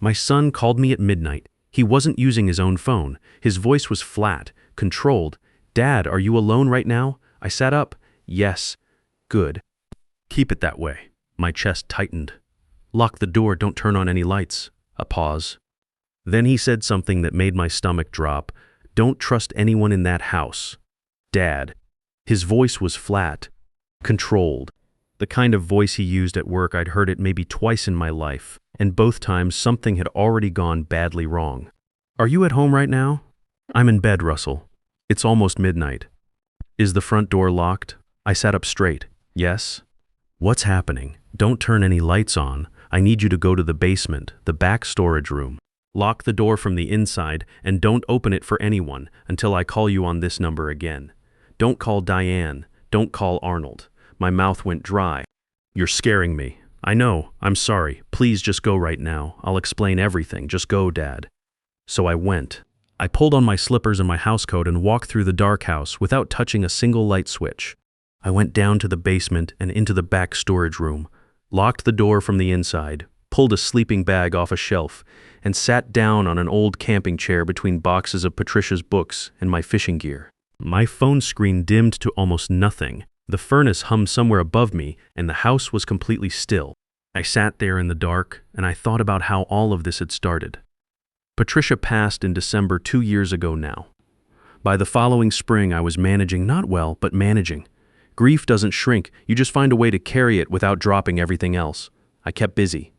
My son called me at midnight. He wasn't using his own phone. His voice was flat, controlled. "Dad, are you alone right now?" I sat up. "Yes." "Good. Keep it that way." My chest tightened. "Lock the door, don't turn on any lights." A pause. Then he said something that made my stomach drop. "Don't trust anyone in that house." "Dad." His voice was flat, controlled. The kind of voice he used at work. I'd heard it maybe twice in my life, and both times something had already gone badly wrong. "Are you at home right now?" "I'm in bed, Russell. It's almost midnight." "Is the front door locked?" I sat up straight. "Yes." "What's happening? Don't turn any lights on. I need you to go to the basement, the back storage room. Lock the door from the inside and don't open it for anyone until I call you on this number again. Don't call Diane. Don't call Arnold." My mouth went dry. "You're scaring me." "I know. I'm sorry. Please just go right now. I'll explain everything. Just go, Dad." So I went. I pulled on my slippers and my housecoat and walked through the dark house without touching a single light switch. I went down to the basement and into the back storage room, locked the door from the inside, pulled a sleeping bag off a shelf, and sat down on an old camping chair between boxes of Patricia's books and my fishing gear. My phone screen dimmed to almost nothing. The furnace hummed somewhere above me, and the house was completely still. I sat there in the dark, and I thought about how all of this had started. Patricia passed in December 2 years ago now. By the following spring, I was managing, not well, but managing. Grief doesn't shrink, you just find a way to carry it without dropping everything else. I kept busy.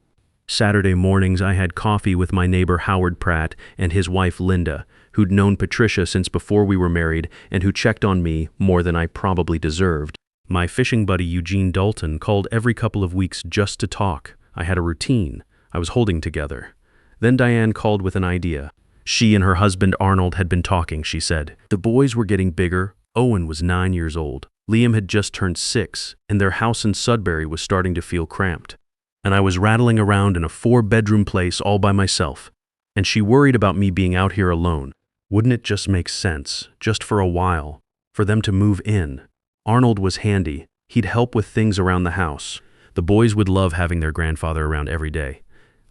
Saturday mornings, I had coffee with my neighbor Howard Pratt and his wife Linda, who'd known Patricia since before we were married and who checked on me more than I probably deserved. My fishing buddy Eugene Dalton called every couple of weeks just to talk. I had a routine. I was holding together. Then Diane called with an idea. She and her husband Arnold had been talking, she said. The boys were getting bigger. Owen was 9 years old. Liam had just turned 6, and their house in Sudbury was starting to feel cramped. And I was rattling around in a 4-bedroom place all by myself. And she worried about me being out here alone. Wouldn't it just make sense, just for a while, for them to move in? Arnold was handy. He'd help with things around the house. The boys would love having their grandfather around every day.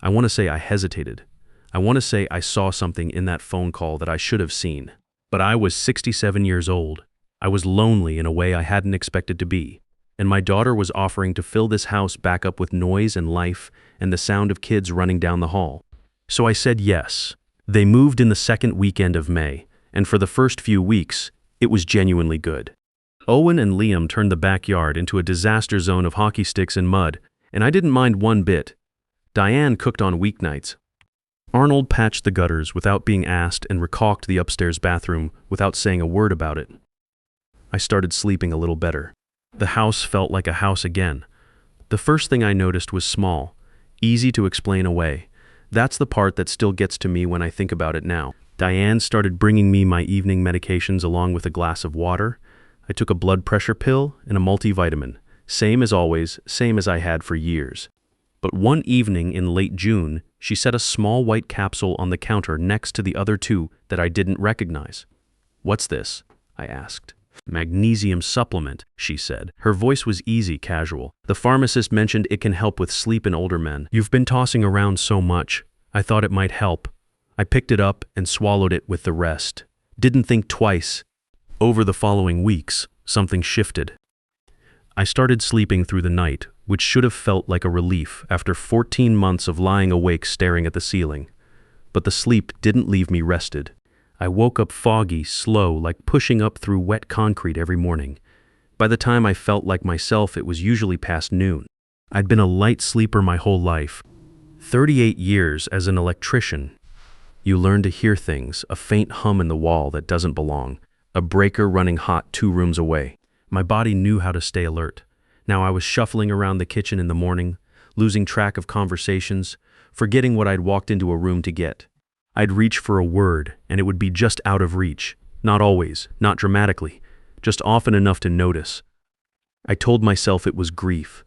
I want to say I hesitated. I want to say I saw something in that phone call that I should have seen. But I was 67 years old. I was lonely in a way I hadn't expected to be. And my daughter was offering to fill this house back up with noise and life and the sound of kids running down the hall. So I said yes. They moved in the second weekend of May, and for the first few weeks, it was genuinely good. Owen and Liam turned the backyard into a disaster zone of hockey sticks and mud, and I didn't mind one bit. Diane cooked on weeknights. Arnold patched the gutters without being asked and recaulked the upstairs bathroom without saying a word about it. I started sleeping a little better. The house felt like a house again. The first thing I noticed was small, easy to explain away. That's the part that still gets to me when I think about it now. Diane started bringing me my evening medications along with a glass of water. I took a blood pressure pill and a multivitamin, same as always, same as I had for years. But one evening in late June, she set a small white capsule on the counter next to the other two that I didn't recognize. "What's this?" I asked. "Magnesium supplement," she said. Her voice was easy, casual. "The pharmacist mentioned it can help with sleep in older men. You've been tossing around so much. I thought it might help." I picked it up and swallowed it with the rest. Didn't think twice. Over the following weeks, something shifted. I started sleeping through the night, which should have felt like a relief after 14 months of lying awake staring at the ceiling. But the sleep didn't leave me rested. I woke up foggy, slow, like pushing up through wet concrete every morning. By the time I felt like myself, it was usually past noon. I'd been a light sleeper my whole life. 38 years as an electrician. You learn to hear things, a faint hum in the wall that doesn't belong, a breaker running hot 2 rooms away. My body knew how to stay alert. Now I was shuffling around the kitchen in the morning, losing track of conversations, forgetting what I'd walked into a room to get. I'd reach for a word, and it would be just out of reach. Not always, not dramatically, just often enough to notice. I told myself it was grief,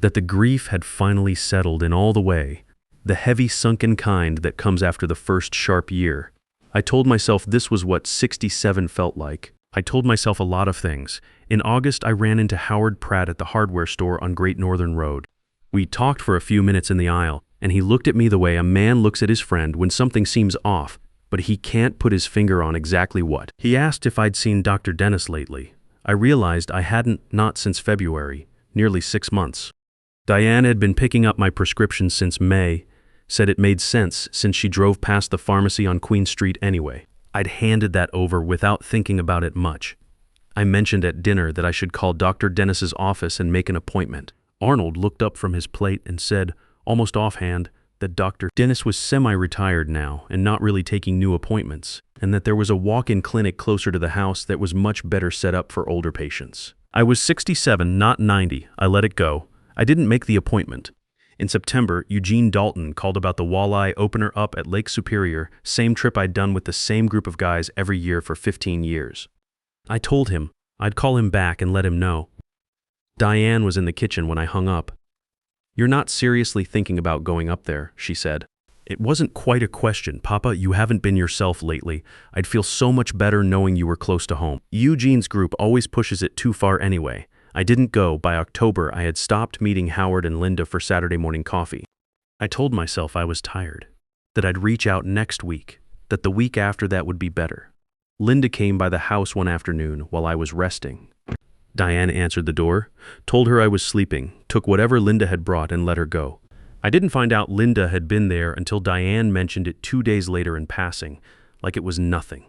that the grief had finally settled in all the way, the heavy sunken kind that comes after the first sharp year. I told myself this was what 67 felt like. I told myself a lot of things. In August, I ran into Howard Pratt at the hardware store on Great Northern Road. We talked for a few minutes in the aisle. And he looked at me the way a man looks at his friend when something seems off, but he can't put his finger on exactly what. He asked if I'd seen Dr. Dennis lately. I realized I hadn't, not since February, nearly 6 months. Diane had been picking up my prescriptions since May, said it made sense since she drove past the pharmacy on Queen Street anyway. I'd handed that over without thinking about it much. I mentioned at dinner that I should call Dr. Dennis's office and make an appointment. Arnold looked up from his plate and said, almost offhand, that Dr. Dennis was semi-retired now and not really taking new appointments, and that there was a walk-in clinic closer to the house that was much better set up for older patients. I was 67, not 90. I let it go. I didn't make the appointment. In September, Eugene Dalton called about the walleye opener up at Lake Superior, same trip I'd done with the same group of guys every year for 15 years. I told him I'd call him back and let him know. Diane was in the kitchen when I hung up. "You're not seriously thinking about going up there," she said. "It wasn't quite a question. Papa, you haven't been yourself lately. I'd feel so much better knowing you were close to home. Eugene's group always pushes it too far anyway. I didn't go. By October, I had stopped meeting Howard and Linda for Saturday morning coffee. I told myself I was tired, that I'd reach out next week, that the week after that would be better. Linda came by the house one afternoon while I was resting. Diane answered the door, told her I was sleeping, took whatever Linda had brought and let her go. I didn't find out Linda had been there until Diane mentioned it 2 days later in passing, like it was nothing.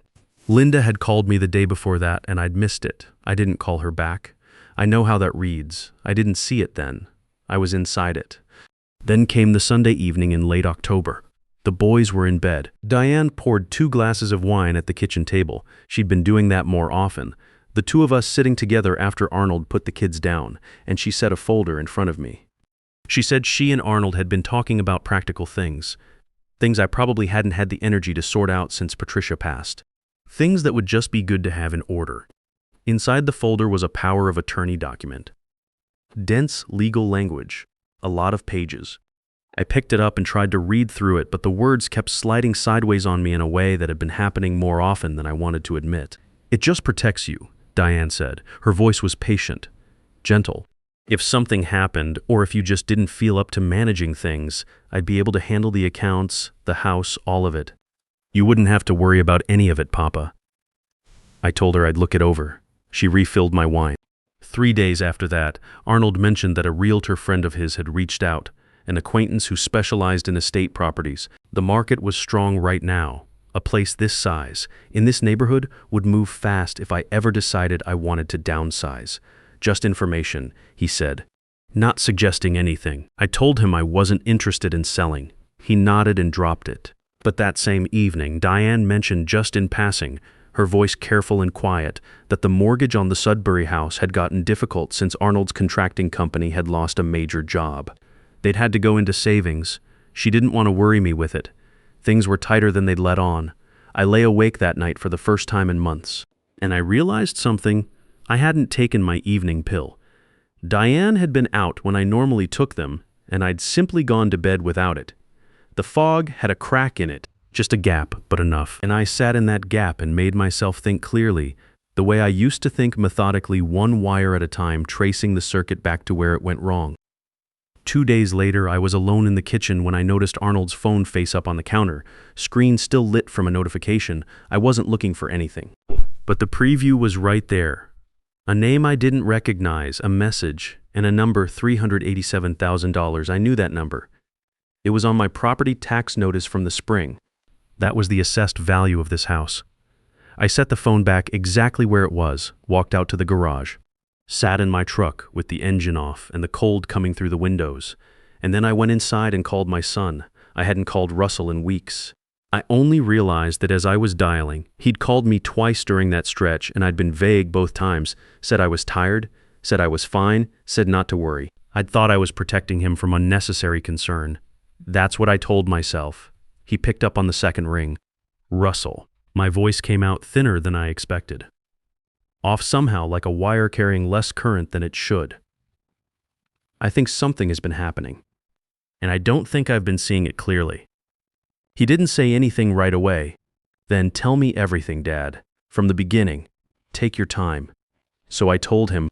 Linda had called me the day before that and I'd missed it. I didn't call her back. I know how that reads. I didn't see it then. I was inside it. Then came the Sunday evening in late October. The boys were in bed. Diane poured 2 glasses of wine at the kitchen table. She'd been doing that more often. The 2 of us sitting together after Arnold put the kids down, and she set a folder in front of me. She said she and Arnold had been talking about practical things I probably hadn't had the energy to sort out since Patricia passed. Things that would just be good to have in order. Inside the folder was a power of attorney document. Dense legal language, a lot of pages. I picked it up and tried to read through it, but the words kept sliding sideways on me in a way that had been happening more often than I wanted to admit. "It just protects you," Diane said. Her voice was patient, gentle. "If something happened, or if you just didn't feel up to managing things, I'd be able to handle the accounts, the house, all of it. You wouldn't have to worry about any of it, Papa." I told her I'd look it over. She refilled my wine. 3 days after that, Arnold mentioned that a realtor friend of his had reached out, an acquaintance who specialized in estate properties. The market was strong right now. A place this size, in this neighborhood, would move fast if I ever decided I wanted to downsize. "Just information," he said, not suggesting anything. I told him I wasn't interested in selling. He nodded and dropped it. But that same evening, Diane mentioned just in passing, her voice careful and quiet, that the mortgage on the Sudbury house had gotten difficult since Arnold's contracting company had lost a major job. They'd had to go into savings. She didn't want to worry me with it. Things were tighter than they'd let on. I lay awake that night for the first time in months, and I realized something. I hadn't taken my evening pill. Diane had been out when I normally took them, and I'd simply gone to bed without it. The fog had a crack in it, just a gap, but enough. And I sat in that gap and made myself think clearly, the way I used to think methodically, 1 wire at a time, tracing the circuit back to where it went wrong. 2 days later, I was alone in the kitchen when I noticed Arnold's phone face up on the counter, screen still lit from a notification. I wasn't looking for anything. But the preview was right there. A name I didn't recognize, a message, and a number, $387,000. I knew that number. It was on my property tax notice from the spring. That was the assessed value of this house. I set the phone back exactly where it was, walked out to the garage. Sat in my truck with the engine off and the cold coming through the windows, and then I went inside and called my son. I hadn't called Russell in weeks. I only realized that as I was dialing, he'd called me twice during that stretch, and I'd been vague both times, said I was tired, said I was fine, said not to worry. I'd thought I was protecting him from unnecessary concern. That's what I told myself. He picked up on the second ring. Russell. My voice came out thinner than I expected. Off somehow, like a wire carrying less current than it should. "I think something has been happening, and I don't think I've been seeing it clearly." He didn't say anything right away. "Then tell me everything, Dad. From the beginning. Take your time." So I told him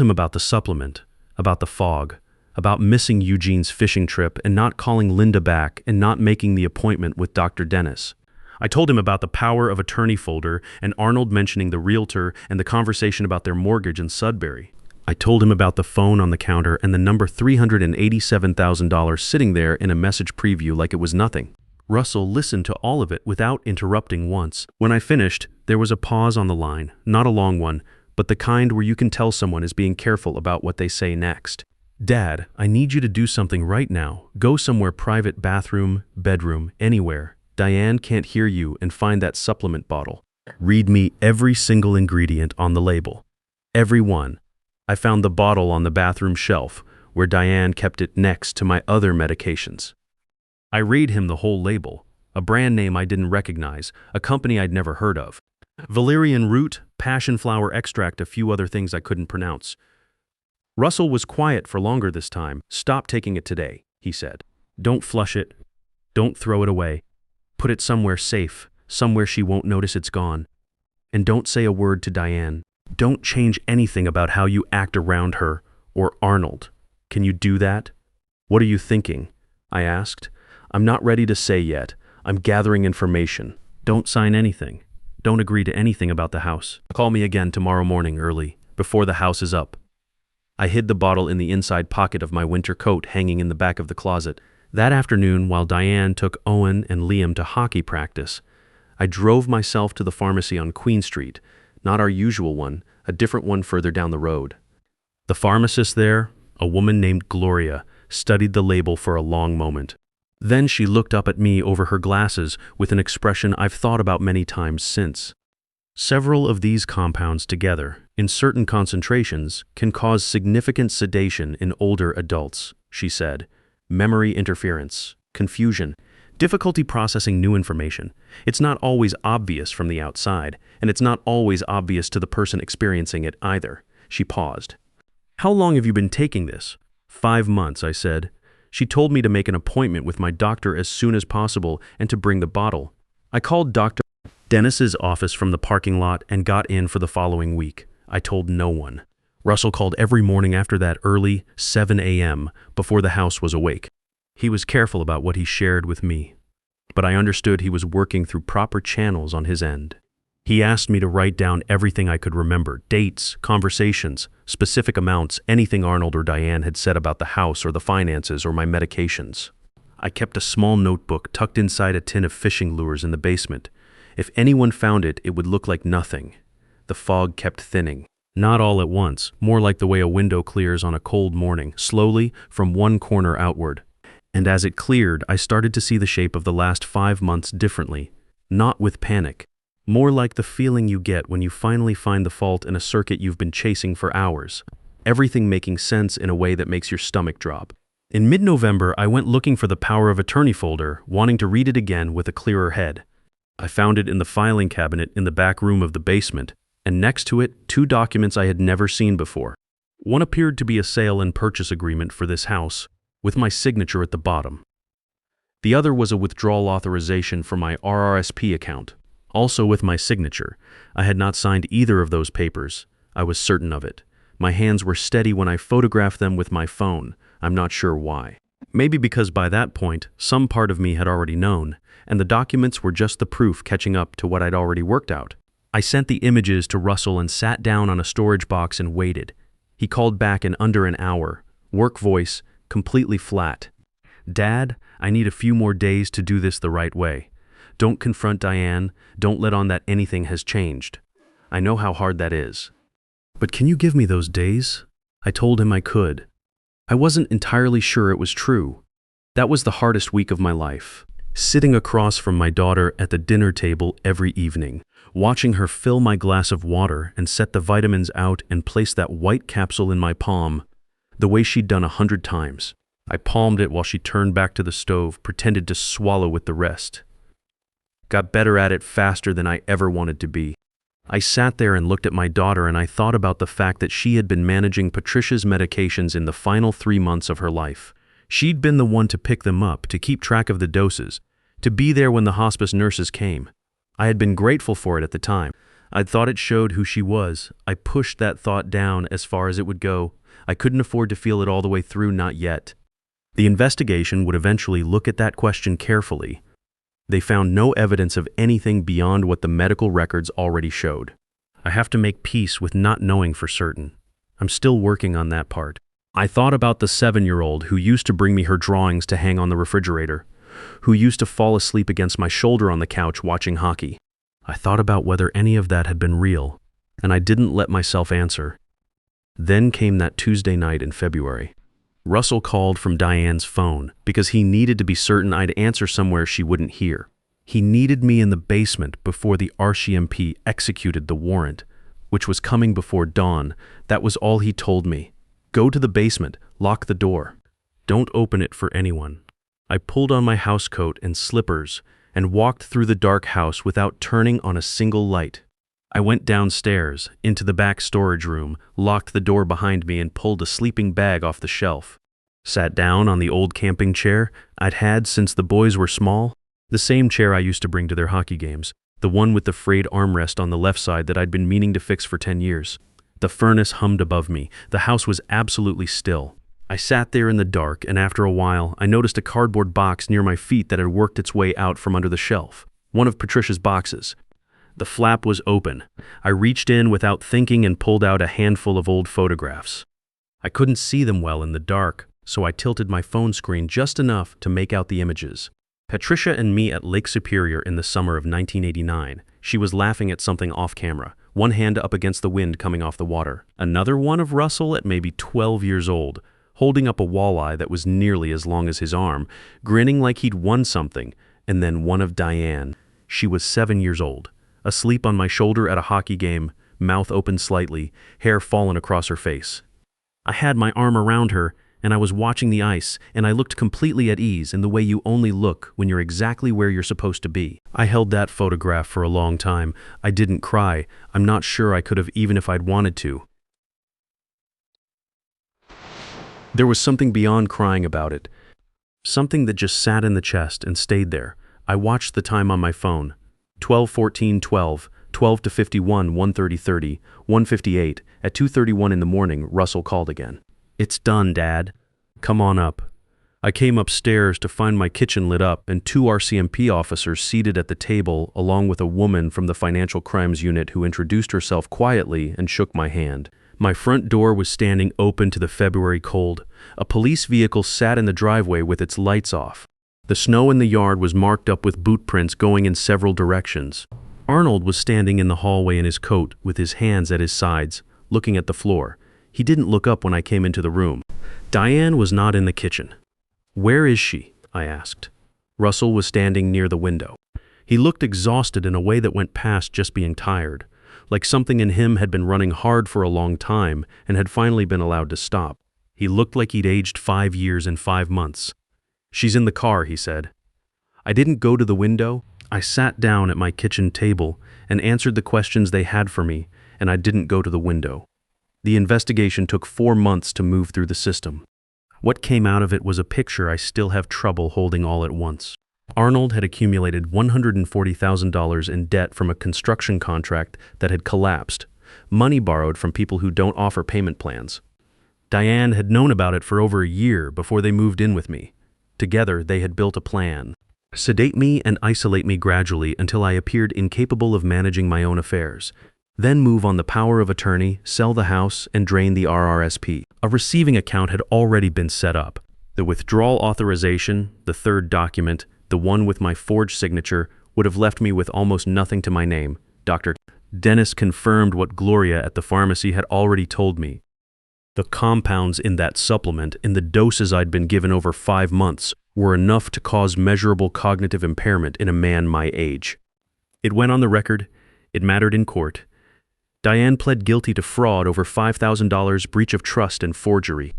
about the supplement, about the fog, about missing Eugene's fishing trip and not calling Linda back and not making the appointment with Dr. Dennis. I told him about the power of attorney folder and Arnold mentioning the realtor and the conversation about their mortgage in Sudbury. I told him about the phone on the counter and the number $387,000 sitting there in a message preview like it was nothing. Russell listened to all of it without interrupting once. When I finished, there was a pause on the line, not a long one, but the kind where you can tell someone is being careful about what they say next. Dad, I need you to do something right now. Go somewhere private, bathroom, bedroom, anywhere. Diane can't hear you, and find that supplement bottle. Read me every single ingredient on the label. Every one. I found the bottle on the bathroom shelf, where Diane kept it next to my other medications. I read him the whole label, a brand name I didn't recognize, a company I'd never heard of. Valerian root, passion flower extract, a few other things I couldn't pronounce. Russell was quiet for longer this time. Stop taking it today, he said. Don't flush it. Don't throw it away. Put it somewhere safe, somewhere she won't notice it's gone. And don't say a word to Diane. Don't change anything about how you act around her or Arnold. Can you do that? What are you thinking? I asked. I'm not ready to say yet. I'm gathering information. Don't sign anything. Don't agree to anything about the house. Call me again tomorrow morning early, before the house is up. I hid the bottle in the inside pocket of my winter coat hanging in the back of the closet. That afternoon, while Diane took Owen and Liam to hockey practice, I drove myself to the pharmacy on Queen Street, not our usual one, a different one further down the road. The pharmacist there, a woman named Gloria, studied the label for a long moment. Then she looked up at me over her glasses with an expression I've thought about many times since. Several of these compounds together, in certain concentrations, can cause significant sedation in older adults, she said. Memory interference, confusion, difficulty processing new information. It's not always obvious from the outside, and it's not always obvious to the person experiencing it either. She paused. How long have you been taking this? 5 months, I said. She told me to make an appointment with my doctor as soon as possible and to bring the bottle. I called Dr. Dennis's office from the parking lot and got in for the following week. I told no one. Russell called every morning after that early 7 a.m. before the house was awake. He was careful about what he shared with me, but I understood he was working through proper channels on his end. He asked me to write down everything I could remember, dates, conversations, specific amounts, anything Arnold or Diane had said about the house or the finances or my medications. I kept a small notebook tucked inside a tin of fishing lures in the basement. If anyone found it, it would look like nothing. The fog kept thinning. Not all at once, more like the way a window clears on a cold morning, slowly from one corner outward. And as it cleared, I started to see the shape of the last 5 months differently, not with panic. More like the feeling you get when you finally find the fault in a circuit you've been chasing for hours. Everything making sense in a way that makes your stomach drop. In mid-November, I went looking for the power of attorney folder, wanting to read it again with a clearer head. I found it in the filing cabinet in the back room of the basement, and next to it, 2 documents I had never seen before. One appeared to be a sale and purchase agreement for this house, with my signature at the bottom. The other was a withdrawal authorization for my RRSP account. Also with my signature. I had not signed either of those papers. I was certain of it. My hands were steady when I photographed them with my phone. I'm not sure why. Maybe because by that point, some part of me had already known, and the documents were just the proof catching up to what I'd already worked out. I sent the images to Russell and sat down on a storage box and waited. He called back in under an hour. Work voice, completely flat. Dad, I need a few more days to do this the right way. Don't confront Diane. Don't let on that anything has changed. I know how hard that is. But can you give me those days? I told him I could. I wasn't entirely sure it was true. That was the hardest week of my life. Sitting across from my daughter at the dinner table every evening, watching her fill my glass of water and set the vitamins out and place that white capsule in my palm, the way she'd done 100 times. I palmed it while she turned back to the stove, pretended to swallow with the rest. Got better at it faster than I ever wanted to be. I sat there and looked at my daughter, and I thought about the fact that she had been managing Patricia's medications in the final 3 months of her life. She'd been the one to pick them up, to keep track of the doses, to be there when the hospice nurses came. I had been grateful for it at the time. I'd thought it showed who she was. I pushed that thought down as far as it would go. I couldn't afford to feel it all the way through, not yet. The investigation would eventually look at that question carefully. They found no evidence of anything beyond what the medical records already showed. I have to make peace with not knowing for certain. I'm still working on that part. I thought about the 7-year-old who used to bring me her drawings to hang on the refrigerator, who used to fall asleep against my shoulder on the couch watching hockey. I thought about whether any of that had been real, and I didn't let myself answer. Then came that Tuesday night in February. Russell called from Diane's phone because he needed to be certain I'd answer somewhere she wouldn't hear. He needed me in the basement before the RCMP executed the warrant, which was coming before dawn. That was all he told me. Go to the basement, lock the door. Don't open it for anyone. I pulled on my housecoat and slippers and walked through the dark house without turning on a single light. I went downstairs, into the back storage room, locked the door behind me and pulled a sleeping bag off the shelf. Sat down on the old camping chair I'd had since the boys were small, the same chair I used to bring to their hockey games, the one with the frayed armrest on the left side that I'd been meaning to fix for 10 years. The furnace hummed above me. The house was absolutely still. I sat there in the dark, and after a while, I noticed a cardboard box near my feet that had worked its way out from under the shelf. One of Patricia's boxes. The flap was open. I reached in without thinking and pulled out a handful of old photographs. I couldn't see them well in the dark, so I tilted my phone screen just enough to make out the images. Patricia and me at Lake Superior in the summer of 1989. She was laughing at something off camera, one hand up against the wind coming off the water. Another one of Russell at maybe 12 years old, holding up a walleye that was nearly as long as his arm, grinning like he'd won something, and then one of Diane. She was 7 years old. Asleep on my shoulder at a hockey game, mouth open slightly, hair fallen across her face. I had my arm around her, and I was watching the ice, and I looked completely at ease in the way you only look when you're exactly where you're supposed to be. I held that photograph for a long time. I didn't cry. I'm not sure I could have even if I'd wanted to. There was something beyond crying about it. Something that just sat in the chest and stayed there. I watched the time on my phone. 12:14:12, 12:51, 1:30:30, 1:58. At 2:31 in the morning, Russell called again. "It's done, Dad. Come on up." I came upstairs to find my kitchen lit up and 2 RCMP officers seated at the table, along with a woman from the Financial Crimes Unit who introduced herself quietly and shook my hand. My front door was standing open to the February cold. A police vehicle sat in the driveway with its lights off. The snow in the yard was marked up with boot prints going in several directions. Arnold was standing in the hallway in his coat with his hands at his sides, looking at the floor. He didn't look up when I came into the room. Diane was not in the kitchen. "Where is she?" I asked. Russell was standing near the window. He looked exhausted in a way that went past just being tired, like something in him had been running hard for a long time and had finally been allowed to stop. He looked like he'd aged 5 years and 5 months. "She's in the car," he said. I didn't go to the window. I sat down at my kitchen table and answered the questions they had for me, and I didn't go to the window. The investigation took 4 months to move through the system. What came out of it was a picture I still have trouble holding all at once. Arnold had accumulated $140,000 in debt from a construction contract that had collapsed, money borrowed from people who don't offer payment plans. Diane had known about it for over a year before they moved in with me. Together, they had built a plan. Sedate me and isolate me gradually until I appeared incapable of managing my own affairs. Then move on the power of attorney, sell the house, and drain the RRSP. A receiving account had already been set up. The withdrawal authorization, the third document, the one with my forged signature, would have left me with almost nothing to my name. Dr. Dennis confirmed what Gloria at the pharmacy had already told me. The compounds in that supplement, in the doses I'd been given over 5 months, were enough to cause measurable cognitive impairment in a man my age. It went on the record. It mattered in court. Diane pled guilty to fraud over $5,000, breach of trust, and forgery.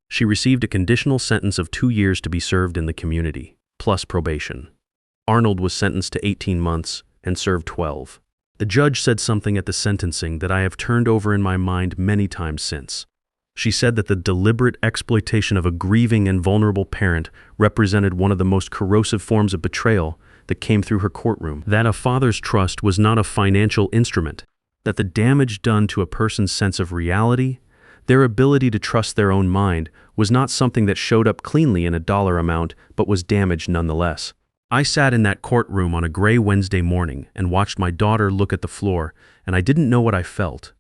She received a conditional sentence of 2 years to be served in the community, plus probation. Arnold was sentenced to 18 months and served 12. The judge said something at the sentencing that I have turned over in my mind many times since. She said that the deliberate exploitation of a grieving and vulnerable parent represented one of the most corrosive forms of betrayal that came through her courtroom. That a father's trust was not a financial instrument. That the damage done to a person's sense of reality, Their ability to trust their own mind was not something that showed up cleanly in a dollar amount, but was damaged nonetheless. I sat in that courtroom on a gray Wednesday morning and watched my daughter look at the floor, and I didn't know what I felt.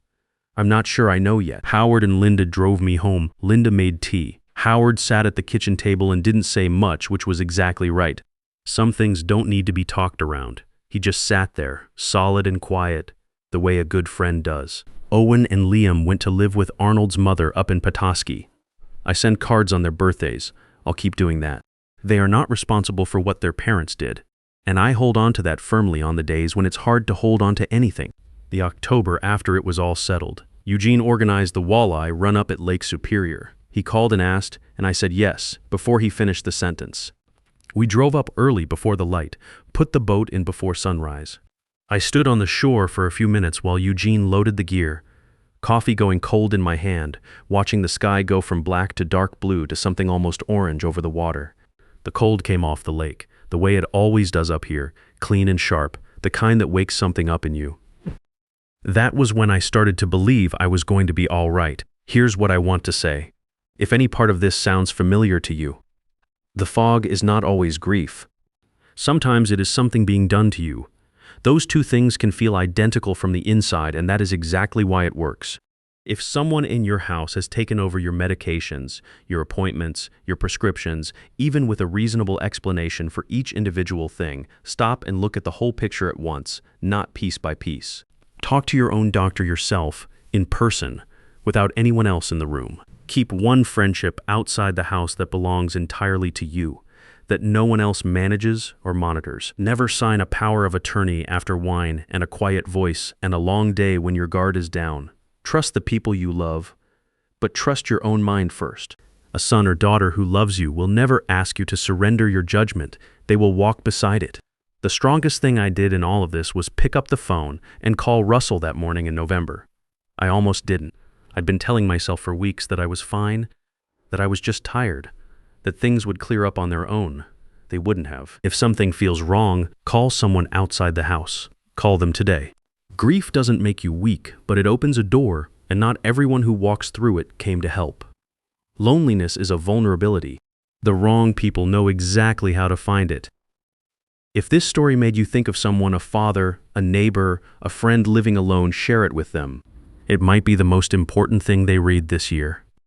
I'm not sure I know yet. Howard and Linda drove me home. Linda made tea. Howard sat at the kitchen table and didn't say much, which was exactly right. Some things don't need to be talked around. He just sat there, solid and quiet, the way a good friend does. Owen and Liam went to live with Arnold's mother up in Petoskey. I send cards on their birthdays. I'll keep doing that. They are not responsible for what their parents did, and I hold on to that firmly on the days when it's hard to hold on to anything. The October after it was all settled, Eugene organized the walleye run up at Lake Superior. He called and asked, and I said yes, before he finished the sentence. We drove up early before the light, put the boat in before sunrise. I stood on the shore for a few minutes while Eugene loaded the gear, coffee going cold in my hand, watching the sky go from black to dark blue to something almost orange over the water. The cold came off the lake, the way it always does up here, clean and sharp, the kind that wakes something up in you. That was when I started to believe I was going to be all right. Here's what I want to say. If any part of this sounds familiar to you, the fog is not always grief. Sometimes it is something being done to you. Those two things can feel identical from the inside, and that is exactly why it works. If someone in your house has taken over your medications, your appointments, your prescriptions, even with a reasonable explanation for each individual thing, stop and look at the whole picture at once, not piece by piece. Talk to your own doctor yourself, in person, without anyone else in the room. Keep one friendship outside the house that belongs entirely to you, that no one else manages or monitors. Never sign a power of attorney after wine and a quiet voice and a long day when your guard is down. Trust the people you love, but trust your own mind first. A son or daughter who loves you will never ask you to surrender your judgment. They will walk beside it. The strongest thing I did in all of this was pick up the phone and call Russell that morning in November. I almost didn't. I'd been telling myself for weeks that I was fine, that I was just tired, that things would clear up on their own. They wouldn't have. If something feels wrong, call someone outside the house. Call them today. Grief doesn't make you weak, but it opens a door, and not everyone who walks through it came to help. Loneliness is a vulnerability. The wrong people know exactly how to find it. If this story made you think of someone, a father, a neighbor, a friend living alone, share it with them. It might be the most important thing they read this year.